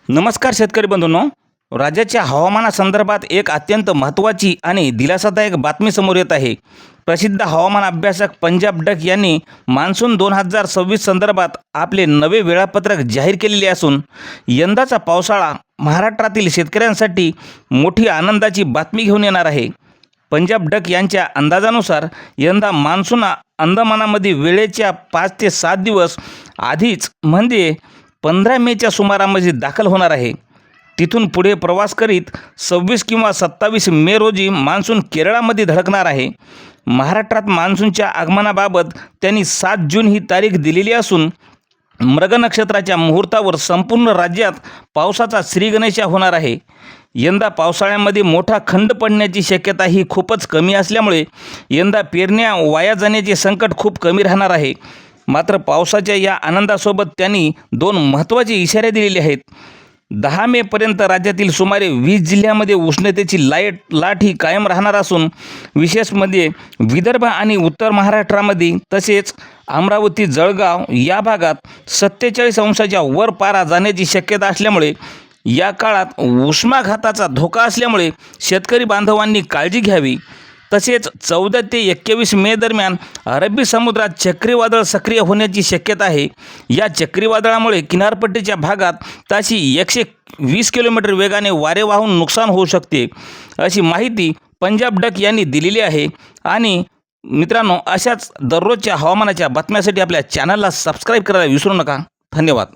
नमस्कार शेतकरी बंधूंनो, राज्याच्या हवामानासंदर्भात एक अत्यंत महत्त्वाची आणि दिलासादायक बातमी समोर येत आहे। प्रसिद्ध हवामान अभ्यासक पंजाब डक यांनी मान्सून 2026 संदर्भात आपले नवे वेळापत्रक जाहीर केलेले असून यंदाचा पावसाळा महाराष्ट्रातील शेतकऱ्यांसाठी मोठी आनंदाची बातमी घेऊन येणार आहे। पंजाब डक यांच्या अंदाजानुसार यंदा मान्सून अंदमानामध्ये वेळेच्या 5 ते 7 दिवस आधीच म्हणजे 15 मेच्या सुमारामध्ये दाखल होणार आहे। तिथून पुढे प्रवास करीत 26 किंवा 27 मे रोजी मान्सून केरळामध्ये धडकणार आहे। महाराष्ट्रात मान्सूनच्या आगमनाबाबत त्यांनी 7 जून ही तारीख दिलेली असून मृग नक्षत्राच्या मुहूर्तावर संपूर्ण राज्यात पावसाचा श्रीगणेशा होणार आहे। यंदा पावसाळ्यामध्ये मोठा खंड पडण्याची शक्यता ही खूपच कमी असल्यामुळे यंदा पेरण्या वाया जाण्याचे संकट खूप कमी राहणार आहे। मात्र पावसाच्या या आनंदासोबत त्यांनी 2 महत्त्वाचे इशारे दिलेले आहेत। 10 मे पर्यंत राज्यातील सुमारे 20 जिल्ह्यांमध्ये उष्णतेची लाट ही कायम राहणार असून विशेष म्हणजे विदर्भ आणि उत्तर महाराष्ट्रामध्ये तसेच अमरावती जळगाव या भागात 47 अंशाच्या वर पारा जाण्याची शक्यता असल्यामुळे या काळात उष्माघाताचा धोका असल्यामुळे शेतकरी बांधवांनी काळजी घ्यावी। तसेच 14 ते 21 मे दरम्यान अरबी समुद्रात चक्रीवादळ सक्रिय होण्याची शक्यता आहे। या चक्रीवादळामुळे किनारपट्टीच्या भागात ताशी 120 किलोमीटर वेगाने वारे वाहून नुकसान होऊ शकते, अशी माहिती पंजाब डक यांनी दिलेली आहे। आणि मित्रांनो, अशाच दररोजच्या हवामानाच्या बातम्यांसाठी आपल्या चॅनलला सबस्क्राईब करायला विसरू नका। धन्यवाद।